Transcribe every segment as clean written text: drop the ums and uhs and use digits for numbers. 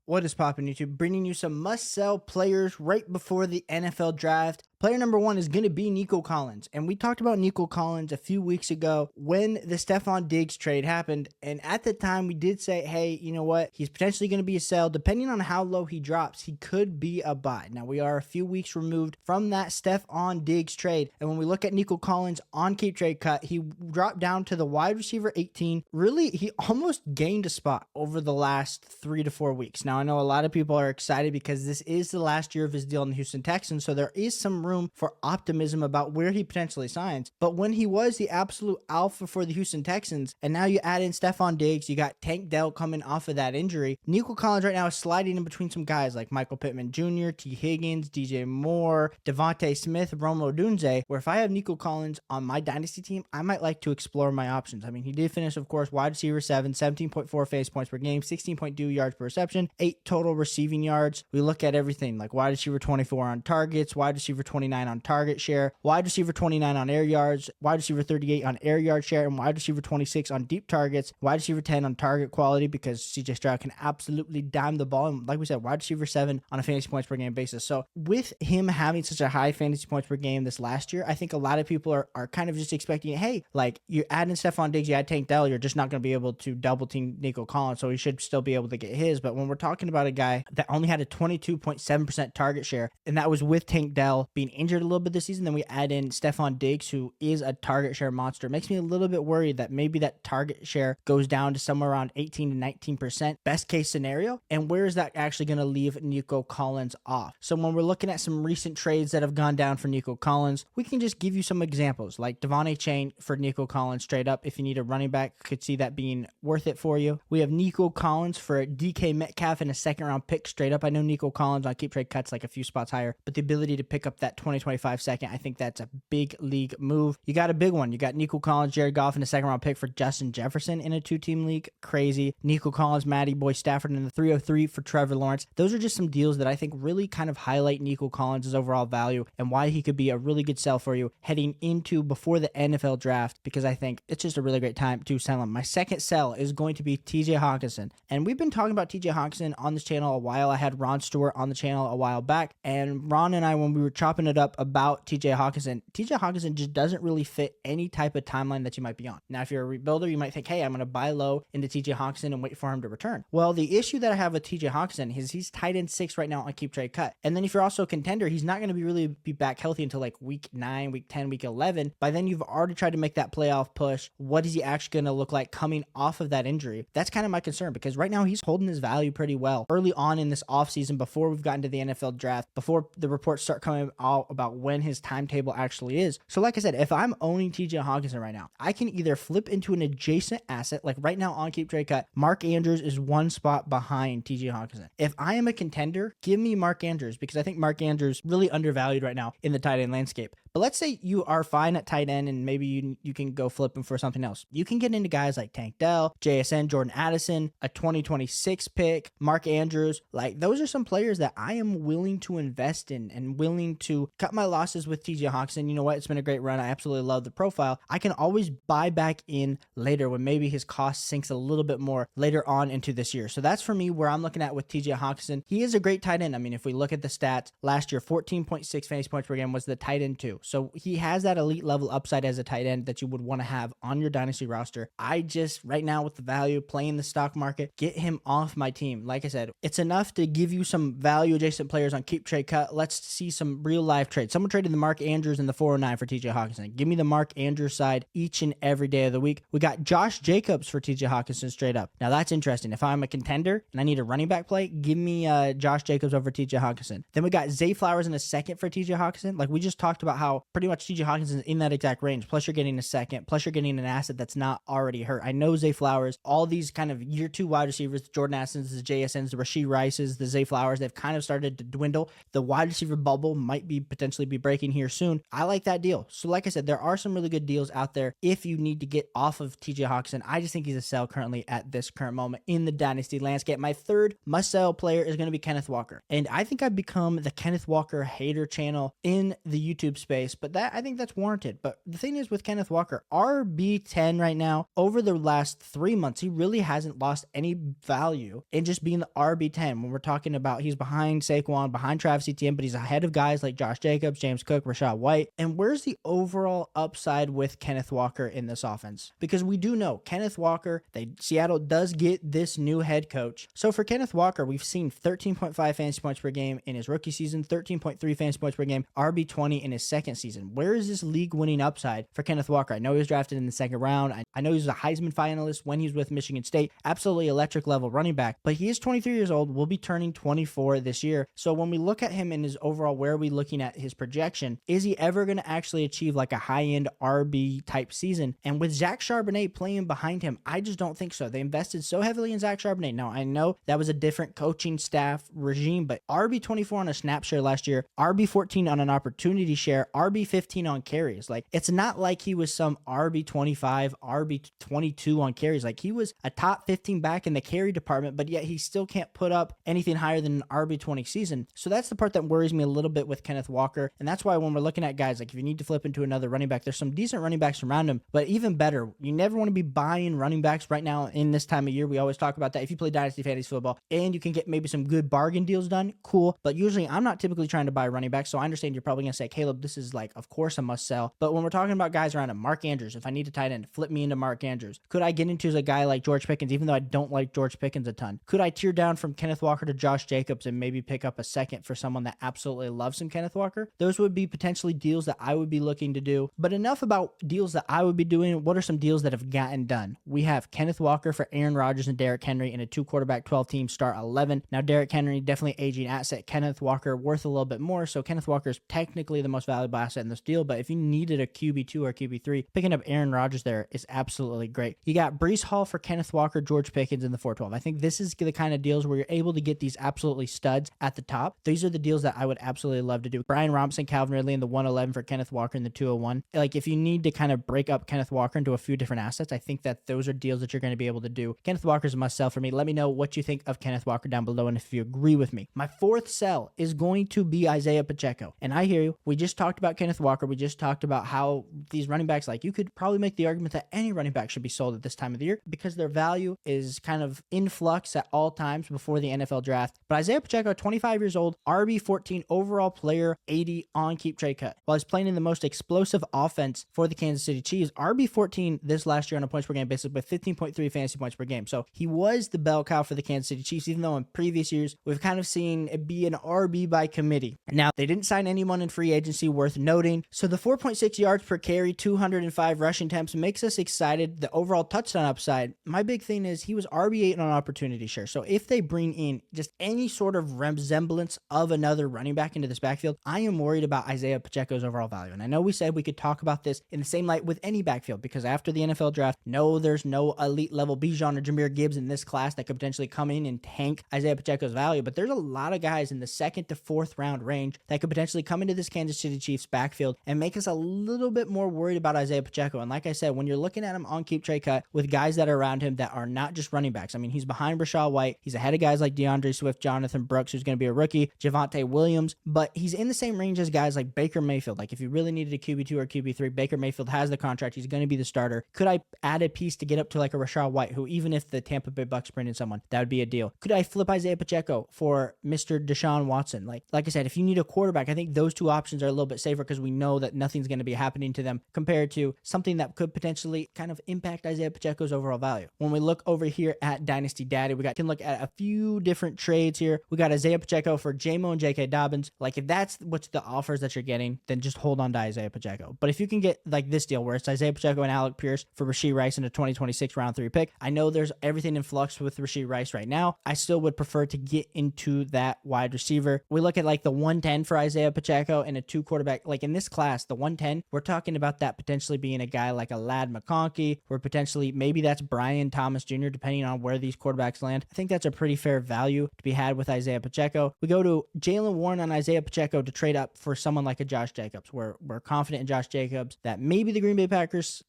What is poppin' YouTube? Bringing you some must-sell players right before the NFL draft. Player number one is going to be Nico Collins. And we talked about Nico Collins a few weeks ago when the Stephon Diggs trade happened. And at the time, we did say, hey, you know what? He's potentially going to be a sell. Depending on how low he drops, he could be a buy. Now, we are a few weeks removed from that Stephon Diggs trade. And when we look at Nico Collins on Keep Trade Cut, he dropped down to the wide receiver 18. Really, he almost gained a spot over the last 3 to 4 weeks. Now, I know a lot of people are excited because this is the last year of his deal in the Houston Texans. So there is some room for optimism about where he potentially signs. But when he was the absolute alpha for the Houston Texans, and now you add in Stephon Diggs, you got Tank Dell coming off of that injury, Nico Collins right now is sliding in between some guys like Michael Pittman Jr., T. Higgins, DJ Moore, Devontae Smith, Romo Dunze, where if I have Nico Collins on my Dynasty team, I might like to explore my options. I mean, he did finish, of course, wide receiver 7, 17.4 fantasy points per game, 16.2 yards per reception, 8 total receiving yards. We look at everything like wide receiver 24 on targets, wide receiver 29 on target share, wide receiver 29 on air yards, wide receiver 38 on air yard share, and wide receiver 26 on deep targets, wide receiver 10 on target quality because CJ Stroud can absolutely dime the ball. And like we said, wide receiver 7 on a fantasy points per game basis. So with him having such a high fantasy points per game this last year, I think a lot of people are kind of just expecting, hey, like you're adding Stephon Diggs, you add Tank Dell, you're just not going to be able to double team Nico Collins, so he should still be able to get his. But when we're talking about a guy that only had a 22.7% target share, and that was with Tank Dell being injured a little bit this season, then we add in Stephon Diggs, who is a target share monster. It makes me a little bit worried that maybe that target share goes down to somewhere around 18 to 19%, best case scenario. And where is that actually going to leave Nico Collins off? So when we're looking at some recent trades that have gone down for Nico Collins, we can just give you some examples like Devontae Chain for Nico Collins straight up. If you need a running back, could see that being worth it for you. We have Nico Collins for DK Metcalf and a second round pick straight up. I know Nico Collins on Keep Trade Cuts like a few spots higher, but the ability to pick up that 2025 second, I think that's a big league move. You got a big one. You got Nico Collins, Jared Goff, and a second round pick for Justin Jefferson in a 2-team league. Crazy. Nico Collins, Matty Boy Stafford in the 303 for Trevor Lawrence. Those are just some deals that I think really kind of highlight Nico Collins' overall value and why he could be a really good sell for you heading into before the NFL draft, because I think it's just a really great time to sell him. My second sell is going to be TJ Hockenson. And we've been talking about TJ Hockenson on this channel a while. I had Ron Stewart on the channel a while back, and Ron and I, when we were chopping it up about TJ Hockenson just doesn't really fit any type of timeline that you might be on. Now, if you're a rebuilder, you might think, hey, I'm going to buy low into TJ Hockenson and wait for him to return. Well, the issue that I have with TJ Hockenson is he's tight end 6 right now on Keep Trade Cut. And then if you're also a contender, he's not going to really be back healthy until like week 9, week 10, week 11. By then, you've already tried to make that playoff push. What is he actually going to look like coming off of that injury? That's kind of my concern, because right now he's holding his value pretty well early on in this offseason before we've gotten to the NFL draft, before the reports start coming out about when his timetable actually is. So like I said, if I'm owning TJ Hockenson right now, I can either flip into an adjacent asset. Like right now on Keep Trade Cut, Mark Andrews is 1 spot behind TJ Hockenson. If I am a contender, give me Mark Andrews, because I think Mark Andrews really undervalued right now in the tight end landscape. But let's say you are fine at tight end and maybe you can go flip him for something else. You can get into guys like Tank Dell, JSN, Jordan Addison, a 2026 pick, Mark Andrews. Like those are some players that I am willing to invest in and willing to cut my losses with TJ Hockenson. You know what? It's been a great run. I absolutely love the profile. I can always buy back in later when maybe his cost sinks a little bit more later on into this year. So that's for me where I'm looking at with TJ Hockenson. He is a great tight end. I mean, if we look at the stats, last year, 14.6 fantasy points per game was the tight end 2. So he has that elite level upside as a tight end that you would want to have on your Dynasty roster. I just, right now with the value, playing the stock market, get him off my team. Like I said, it's enough to give you some value adjacent players on Keep Trade Cut. Let's see some real life trades. Someone traded the Mark Andrews in the 409 for TJ Hockenson. Give me the Mark Andrews side each and every day of the week. We got Josh Jacobs for TJ Hockenson straight up. Now that's interesting. If I'm a contender and I need a running back play, give me Josh Jacobs over TJ Hockenson. Then we got Zay Flowers in a second for TJ Hockenson. Like we just talked about how pretty much TJ Hockenson is in that exact range. Plus you're getting a second. Plus you're getting an asset that's not already hurt. I know Zay Flowers, all these kind of year 2 wide receivers, the Jordan Addisons, the JSNs, the Rashee Rices, the Zay Flowers, they've kind of started to dwindle. The wide receiver bubble might be potentially be breaking here soon. I like that deal. So like I said, there are some really good deals out there if you need to get off of TJ Hockenson. I just think he's a sell currently at this current moment in the Dynasty landscape. My third must-sell player is going to be Kenneth Walker. And I think I've become the Kenneth Walker hater channel in the YouTube space. case, but I think that's warranted. But the thing is with Kenneth Walker, RB10 right now, over the last 3 months, he really hasn't lost any value in just being the RB10. When we're talking about he's behind Saquon, behind Travis Etienne, but he's ahead of guys like Josh Jacobs, James Cook, Rachaad White. And where's the overall upside with Kenneth Walker in this offense? Because we do know Kenneth Walker, Seattle does get this new head coach. So for Kenneth Walker, we've seen 13.5 fantasy points per game in his rookie season, 13.3 fantasy points per game, RB20 in his second season. Where is this league-winning upside for Kenneth Walker? I know he was drafted in the second round. I know he was a Heisman finalist when he was with Michigan State. Absolutely electric level running back, but he is 23 years old, will be turning 24 this year. So when we look at him in his overall, where are we looking at his projection? Is he ever going to actually achieve like a high-end RB type season? And with Zach Charbonnet playing behind him, I just don't think so. They invested so heavily in Zach Charbonnet. Now, I know that was a different coaching staff regime, but RB24 on a snap share last year, RB14 on an opportunity share, RB15 on carries. Like, it's not like he was some RB25, RB22 on carries. Like, he was a top 15 back in the carry department, but yet he still can't put up anything higher than an RB20 season. So that's the part that worries me a little bit with Kenneth Walker. And that's why when we're looking at guys, like if you need to flip into another running back, there's some decent running backs around him, but even better, you never want to be buying running backs right now in this time of year. We always talk about that. If you play Dynasty Fantasy Football and you can get maybe some good bargain deals done, cool. But usually I'm not typically trying to buy running backs, so I understand you're probably going to say, Caleb, this is like, of course a must sell. But when we're talking about guys around him, Mark Andrews, if I need a tight end, flip me into Mark Andrews. Could I get into a guy like George Pickens, even though I don't like George Pickens a ton? Could I tear down from Kenneth Walker to Josh Jacobs and maybe pick up a second for someone that absolutely loves some Kenneth Walker? Those would be potentially deals that I would be looking to do. But enough about deals that I would be doing. What are some deals that have gotten done? We have Kenneth Walker for Aaron Rodgers and Derrick Henry in a 2-quarterback 12-team start 11. Now, Derrick Henry, definitely aging asset. Kenneth Walker worth a little bit more. So Kenneth Walker is technically the most valuable asset in this deal. But if you needed a QB2 or QB3, picking up Aaron Rodgers there is absolutely great. You got Breece Hall for Kenneth Walker, George Pickens in the 412. I think this is the kind of deals where you're able to get these absolutely studs at the top. These are the deals that I would absolutely love to do. Brian Robinson, Calvin Ridley in the 111 for Kenneth Walker in the 201. Like, if you need to kind of break up Kenneth Walker into a few different assets, I think that those are deals that you're going to be able to do. Kenneth Walker is a must sell for me. Let me know what you think of Kenneth Walker down below and if you agree with me. My fourth sell is going to be Isiah Pacheco. And I hear you. We just talked about Kenneth Walker. We just talked about how these running backs, like, you could probably make the argument that any running back should be sold at this time of the year because their value is kind of in flux at all times before the NFL draft. But Isiah Pacheco, 25 years old, RB14 overall player, 80 on keep trade cut. While he's playing in the most explosive offense for the Kansas City Chiefs, RB14 this last year on a points per game basis with 15.3 fantasy points per game. So he was the bell cow for the Kansas City Chiefs, even though in previous years we've kind of seen it be an RB by committee. Now, they didn't sign anyone in free agency worth noting. So the 4.6 yards per carry, 205 rushing attempts makes us excited. The overall touchdown upside, my big thing is he was RB8 on opportunity share. So if they bring in just any sort of resemblance of another running back into this backfield, I am worried about Isiah Pacheco's overall value. And I know we said we could talk about this in the same light with any backfield because after the NFL draft, no, there's no elite level Bijan or Jahmyr Gibbs in this class that could potentially come in and tank Isiah Pacheco's value. But there's a lot of guys in the 2nd to 4th round range that could potentially come into this Kansas City Chiefs backfield and make us a little bit more worried about Isiah Pacheco. And like I said, when you're looking at him on keep trade cut with guys that are around him that are not just running backs, I mean, he's behind Rachaad White. He's ahead of guys like DeAndre Swift, Jonathan Brooks, who's going to be a rookie, Javonte Williams, but he's in the same range as guys like Baker Mayfield. Like, if you really needed a QB2 or QB3, Baker Mayfield has the contract. He's going to be the starter. Could I add a piece to get up to like a Rachaad White, who even if the Tampa Bay Bucks bring in someone, that would be a deal. Could I flip Isiah Pacheco for Mr. Deshaun Watson? Like I said, if you need a quarterback, I think those two options are a little bit safer because we know that nothing's going to be happening to them compared to something that could potentially kind of impact Isiah Pacheco's overall value. When we look over here at Dynasty Daddy, can look at a few different trades here. We got Isiah Pacheco for J-Mo and J.K. Dobbins. Like, if that's what's the offers that you're getting, then just hold on to Isiah Pacheco. But if you can get like this deal where it's Isiah Pacheco and Alec Pierce for Rashee Rice in a 2026 round 3 pick, I know there's everything in flux with Rashee Rice right now. I still would prefer to get into that wide receiver. We look at like the 110 for Isiah Pacheco and a 2-quarterback. Like, in this class, the 110, we're talking about that potentially being a guy like a Ladd McConkey, or potentially maybe that's Brian Thomas Jr., depending on where these quarterbacks land. I think that's a pretty fair value to be had with Isiah Pacheco. We go to Jaylen Warren on Isiah Pacheco to trade up for someone like a Josh Jacobs. We're confident in Josh Jacobs that maybe the Green Bay Packers,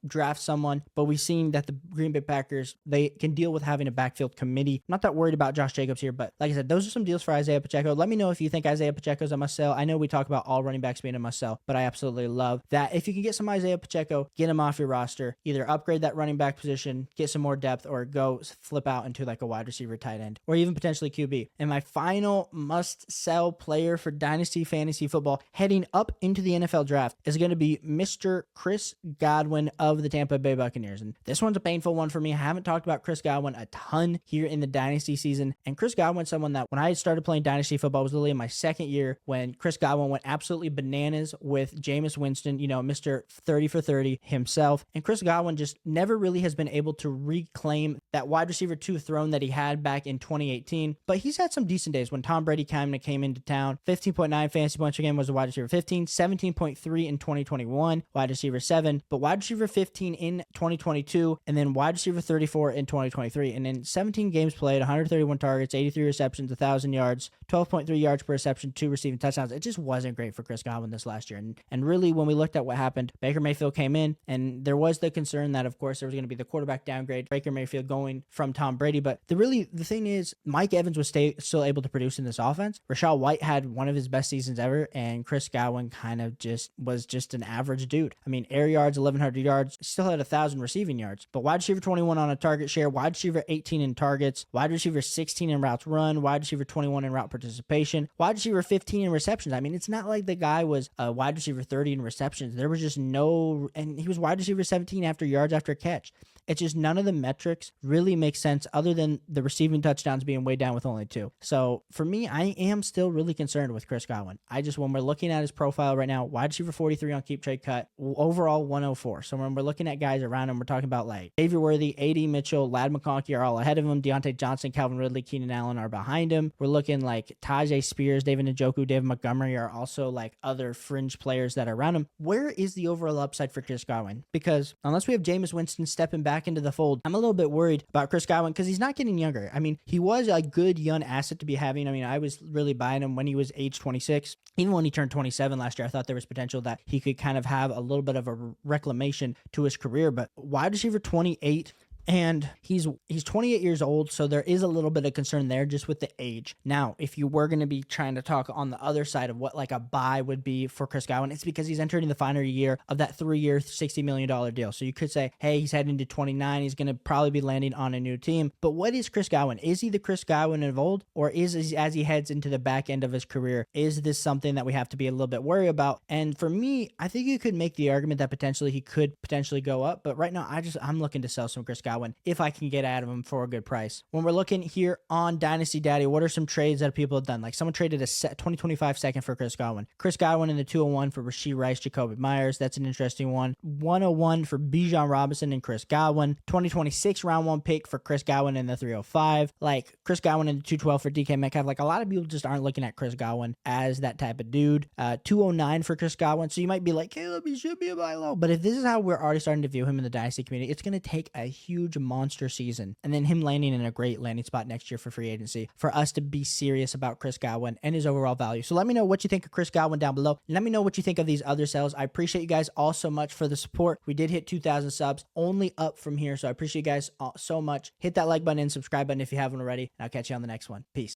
draft someone, but we've seen that the Green Bay Packers, they can deal with having a backfield committee. Not that worried about Josh Jacobs here, but like I said, those are some deals for Isiah Pacheco. Let me know if you think Isiah Pacheco is a must sell. I know we talk about all running backs backs being a must sell, but I absolutely love that. If you can get some Isiah Pacheco, get him off your roster, either upgrade that running back position, get some more depth, or go flip out into like a wide receiver, tight end, or even potentially QB. And my final must sell player for Dynasty Fantasy Football heading up into the NFL draft is going to be Mr. Chris Godwin of the Tampa Bay Buccaneers. And this one's a painful one for me. I haven't talked about Chris Godwin a ton here in the Dynasty season. And Chris Godwin's someone that when I started playing Dynasty football was literally in my second year when Chris Godwin went absolutely bananas with Jameis Winston, Mr. 30 for 30 himself. And Chris Godwin just never really has been able to reclaim that wide receiver 2 throne that he had back in 2018. But he's had some decent days when Tom Brady kind of came into town. 15.9 fantasy points per game was a wide receiver 15, 17.3 in 2021, wide receiver 7, but wide receiver 15 in 2022, and then wide receiver 34 in 2023. And in 17 games played, 131 targets, 83 receptions, 1,000 yards, 12.3 yards per reception, 2 receiving touchdowns. It just wasn't great for Chris Godwin this last year. And really, when we looked at what happened, Baker Mayfield came in, and there was the concern that, of course, there was going to be the quarterback downgrade, Baker Mayfield going from Tom Brady. But the thing is, Mike Evans was still able to produce in this offense. Rachaad White had one of his best seasons ever, and Chris Godwin kind of was just an average dude. I mean, air yards, 1,100 yards, still had 1,000 receiving yards, but wide receiver 21 on a target share, wide receiver 18 in targets, wide receiver 16 in routes run, wide receiver 21 in route participation, wide receiver 15 in receptions. I mean, it's not like the guy was a wide receiver 30 in receptions. There was just no, and he was wide receiver 17 after yards after catch. It's just none of the metrics really make sense other than the receiving touchdowns being way down with only 2. So for me, I am still really concerned with Chris Godwin. When we're looking at his profile right now, wide receiver 43 on keep trade cut, overall 104. So when we're looking at guys around him, we're talking about like Xavier Worthy, A.D. Mitchell, Ladd McConkey are all ahead of him. Deontay Johnson, Calvin Ridley, Keenan Allen are behind him. We're looking like Tajay Spears, David Njoku, David Montgomery are also like other fringe players that are around him. Where is the overall upside for Chris Godwin? Because unless we have Jameis Winston stepping back into the fold, I'm a little bit worried about Chris Godwin because he's not getting younger. I mean, he was a good young asset to be having. I mean, I was really buying him when he was age 26. Even when he turned 27 last year, I thought there was potential that he could kind of have a little bit of a reclamation to his career. But wide receiver 28, and he's 28 years old, so there is a little bit of concern there just with the age. Now, if you were going to be trying to talk on the other side of what like a buy would be for Chris Godwin, it's because he's entering the final year of that 3-year, $60 million deal. So you could say, hey, he's heading to 29. He's going to probably be landing on a new team. But what is Chris Godwin? Is he the Chris Godwin of old? Or is as he heads into the back end of his career, is this something that we have to be a little bit worried about? And for me, I think you could make the argument that potentially he could potentially go up. But right now, I'm looking to sell some Chris Godwin if I can get out of him for a good price. When we're looking here on Dynasty Daddy, what are some trades that people have done? Like someone traded a 2025 second for Chris Godwin. Chris Godwin in the 201 for Rashee Rice, Jacoby Myers. That's an interesting one. 101 for Bijan Robinson and Chris Godwin. 2026 round 1 pick for Chris Godwin in the 305. Like Chris Godwin in the 212 for DK Metcalf. Like a lot of people just aren't looking at Chris Godwin as that type of dude. 209 for Chris Godwin. So you might be like, Caleb, he should be a buy low. But if this is how we're already starting to view him in the Dynasty community, it's going to take a huge monster season and then him landing in a great landing spot next year for free agency for us to be serious about Chris Godwin and his overall value. So let me know what you think of Chris Godwin down below. Let me know what you think of these other sales. I appreciate you guys all so much for the support. We did hit 2,000 subs, only up from here. So I appreciate you guys all so much. Hit that like button and subscribe button if you haven't already. And I'll catch you on the next one. Peace.